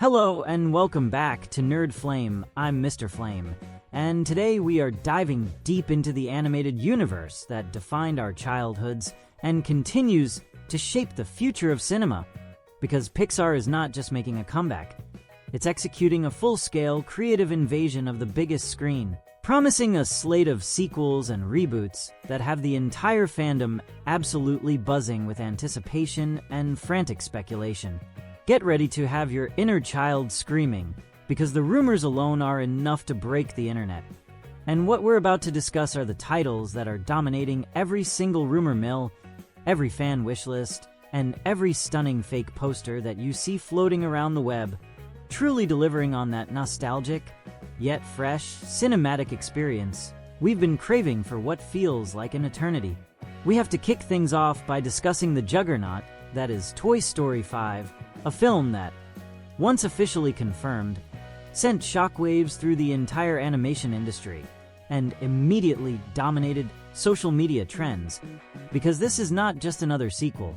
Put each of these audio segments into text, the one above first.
Hello and welcome back to Nerd Flame. I'm Mr. Flame, and today we are diving deep into the animated universe that defined our childhoods and continues to shape the future of cinema. Because Pixar is not just making a comeback, it's executing a full-scale creative invasion of the biggest screen, promising a slate of sequels and reboots that have the entire fandom absolutely buzzing with anticipation and frantic speculation. Get ready to have your inner child screaming, because the rumors alone are enough to break the internet. And what we're about to discuss are the titles that are dominating every single rumor mill, every fan wishlist, and every stunning fake poster that you see floating around the web, truly delivering on that nostalgic, yet fresh, cinematic experience we've been craving for what feels like an eternity. We have to kick things off by discussing the juggernaut that is Toy Story 5, a film that, once officially confirmed, sent shockwaves through the entire animation industry and immediately dominated social media trends, because this is not just another sequel.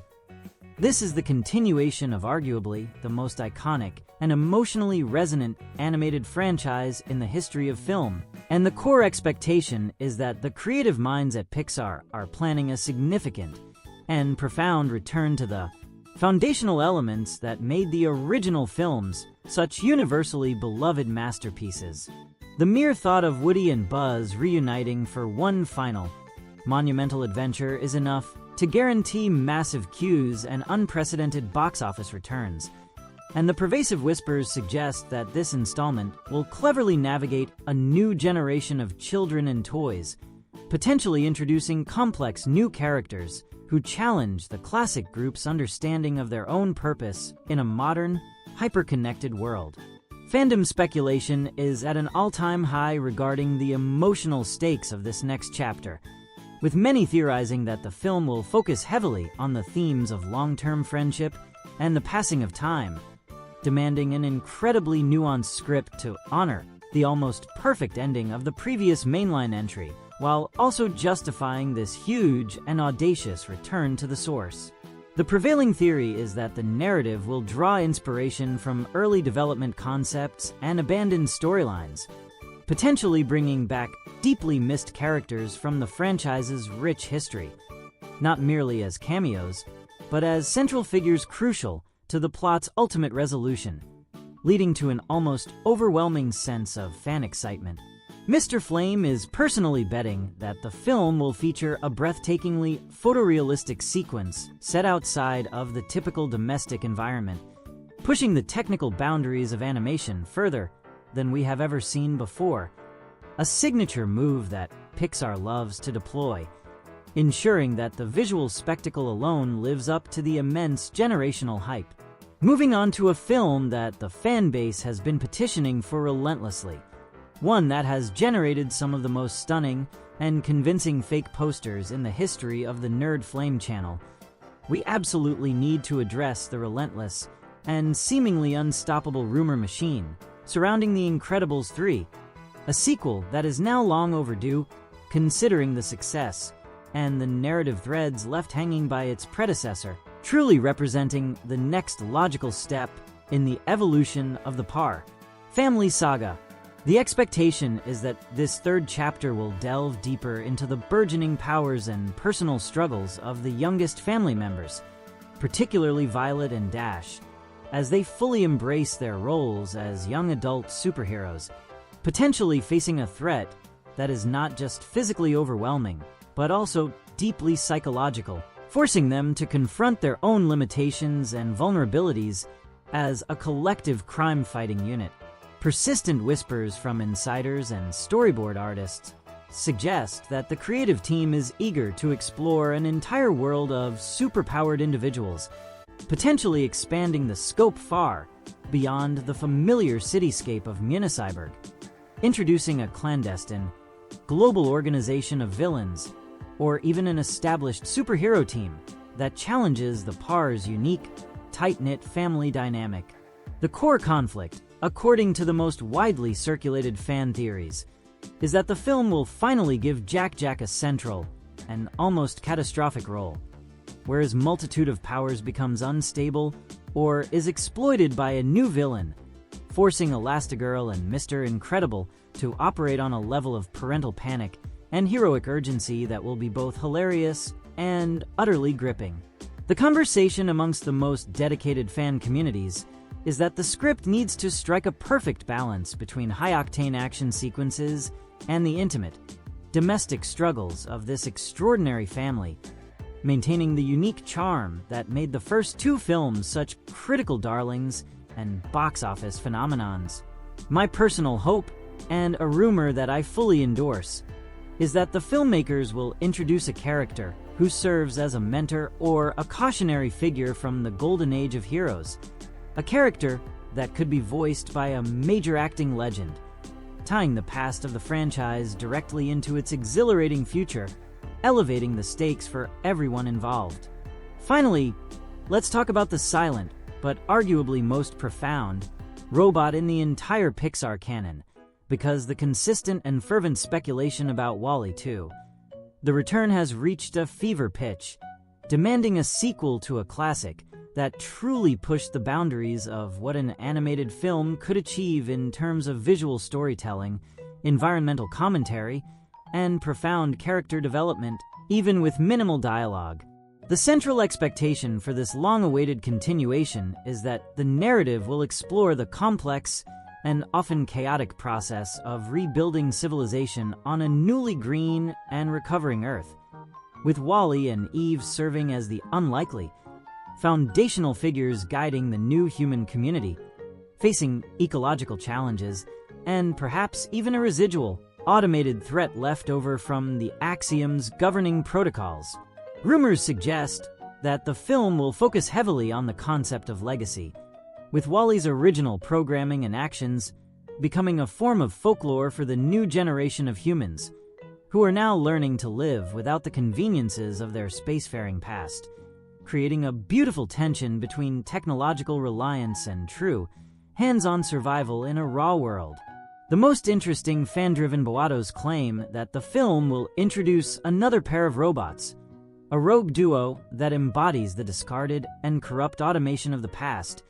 This is the continuation of arguably the most iconic and emotionally resonant animated franchise in the history of film. And the core expectation is that the creative minds at Pixar are planning a significant and profound return to the foundational elements that made the original films such universally beloved masterpieces. The mere thought of Woody and Buzz reuniting for one final, monumental adventure is enough to guarantee massive queues and unprecedented box office returns. And the pervasive whispers suggest that this installment will cleverly navigate a new generation of children and toys, potentially introducing complex new characters who challenge the classic group's understanding of their own purpose in a modern, hyper-connected world. Fandom speculation is at an all-time high regarding the emotional stakes of this next chapter, with many theorizing that the film will focus heavily on the themes of long-term friendship and the passing of time, demanding an incredibly nuanced script to honor the almost perfect ending of the previous mainline entry, while also justifying this huge and audacious return to the source. The prevailing theory is that the narrative will draw inspiration from early development concepts and abandoned storylines, potentially bringing back deeply missed characters from the franchise's rich history, not merely as cameos, but as central figures crucial to the plot's ultimate resolution, leading to an almost overwhelming sense of fan excitement. Mr. Flame is personally betting that the film will feature a breathtakingly photorealistic sequence set outside of the typical domestic environment, pushing the technical boundaries of animation further than we have ever seen before, a signature move that Pixar loves to deploy, ensuring that the visual spectacle alone lives up to the immense generational hype. Moving on to a film that the fan base has been petitioning for relentlessly, one that has generated some of the most stunning and convincing fake posters in the history of the Nerd Flame channel. We absolutely need to address the relentless and seemingly unstoppable rumor machine surrounding The Incredibles 3, a sequel that is now long overdue, considering the success and the narrative threads left hanging by its predecessor, truly representing the next logical step in the evolution of the Par family saga. The expectation is that this third chapter will delve deeper into the burgeoning powers and personal struggles of the youngest family members, particularly Violet and Dash, as they fully embrace their roles as young adult superheroes, potentially facing a threat that is not just physically overwhelming, but also deeply psychological, forcing them to confront their own limitations and vulnerabilities as a collective crime-fighting unit. Persistent whispers from insiders and storyboard artists suggest that the creative team is eager to explore an entire world of superpowered individuals, potentially expanding the scope far beyond the familiar cityscape of Municyberg, introducing a clandestine, global organization of villains, or even an established superhero team that challenges the Par's unique, tight-knit family dynamic. The core conflict, according to the most widely circulated fan theories, is that the film will finally give Jack a central and almost catastrophic role, where his multitude of powers becomes unstable or is exploited by a new villain forcing Elastigirl and Mr. Incredible to operate on a level of parental panic and heroic urgency that will be both hilarious and utterly gripping. The conversation amongst the most dedicated fan communities is that the script needs to strike a perfect balance between high-octane action sequences and the intimate, domestic struggles of this extraordinary family, maintaining the unique charm that made the first two films such critical darlings and box office phenomenons. My personal hope, and a rumor that I fully endorse, is that the filmmakers will introduce a character who serves as a mentor or a cautionary figure from the golden age of heroes, a character that could be voiced by a major acting legend, tying the past of the franchise directly into its exhilarating future, elevating the stakes for everyone involved. Finally, let's talk about the silent, but arguably most profound, robot in the entire Pixar canon, because the consistent and fervent speculation about WALL-E 2. The return has reached a fever pitch, demanding a sequel to a classic that truly pushed the boundaries of what an animated film could achieve in terms of visual storytelling, environmental commentary, and profound character development, even with minimal dialogue. The central expectation for this long-awaited continuation is that the narrative will explore the complex and often chaotic process of rebuilding civilization on a newly green and recovering Earth, with WALL-E and Eve serving as the unlikely, foundational figures guiding the new human community, facing ecological challenges, and perhaps even a residual, automated threat left over from the axioms governing protocols. Rumors suggest that the film will focus heavily on the concept of legacy, with WALL-E's original programming and actions becoming a form of folklore for the new generation of humans, who are now learning to live without the conveniences of their spacefaring past, creating a beautiful tension between technological reliance and true, hands-on survival in a raw world. The most interesting fan-driven boatos claim that the film will introduce another pair of robots, a rogue duo that embodies the discarded and corrupt automation of the past,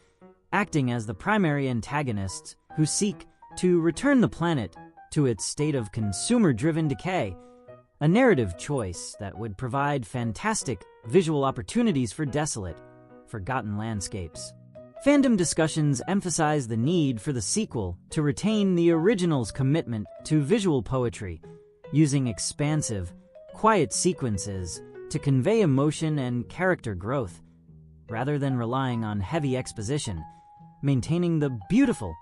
acting as the primary antagonists who seek to return the planet to its state of consumer-driven decay, a narrative choice that would provide fantastic visual opportunities for desolate, forgotten landscapes. Fandom discussions emphasize the need for the sequel to retain the original's commitment to visual poetry, using expansive, quiet sequences to convey emotion and character growth, rather than relying on heavy exposition, maintaining the beautiful,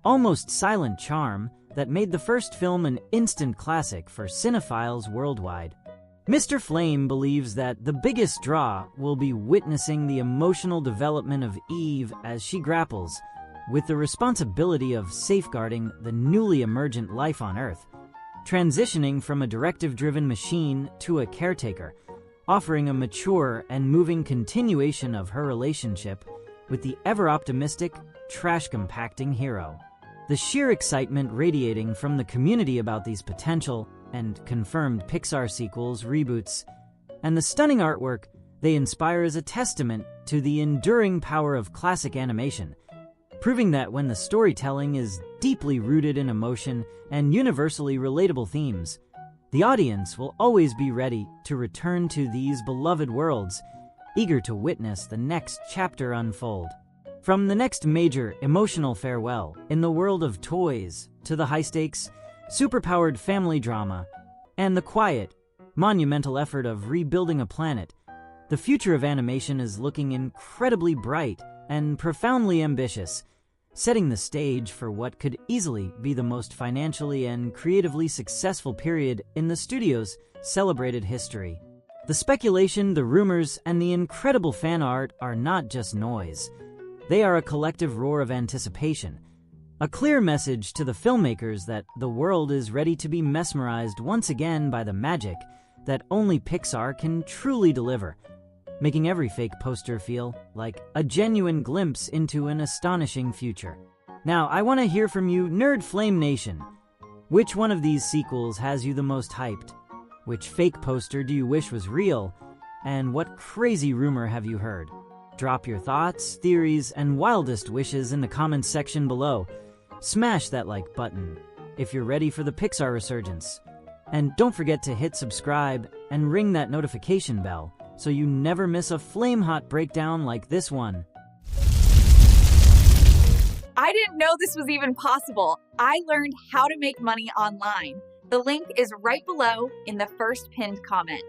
almost silent charm that made the first film an instant classic for cinephiles worldwide. Mr. Flame believes that the biggest draw will be witnessing the emotional development of Eve as she grapples with the responsibility of safeguarding the newly emergent life on Earth, transitioning from a directive-driven machine to a caretaker, offering a mature and moving continuation of her relationship with the ever-optimistic, trash-compacting hero. The sheer excitement radiating from the community about these potential and confirmed Pixar sequels, reboots, and the stunning artwork they inspire is a testament to the enduring power of classic animation, proving that when the storytelling is deeply rooted in emotion and universally relatable themes, the audience will always be ready to return to these beloved worlds, eager to witness the next chapter unfold. From the next major emotional farewell in the world of toys to the high-stakes, superpowered family drama, and the quiet, monumental effort of rebuilding a planet, the future of animation is looking incredibly bright and profoundly ambitious, setting the stage for what could easily be the most financially and creatively successful period in the studio's celebrated history. The speculation, the rumors, and the incredible fan art are not just noise. They are a collective roar of anticipation, a clear message to the filmmakers that the world is ready to be mesmerized once again by the magic that only Pixar can truly deliver, making every fake poster feel like a genuine glimpse into an astonishing future. Now, I want to hear from you, Nerd Flame Nation. Which one of these sequels has you the most hyped? Which fake poster do you wish was real? And what crazy rumor have you heard? Drop your thoughts, theories, and wildest wishes in the comments section below. smash that like button if you're ready for the Pixar resurgence. And don't forget to hit subscribe and ring that notification bell so you never miss a flame-hot breakdown like this one. I didn't know this was even possible. I learned how to make money online. The link is right below in the first pinned comment.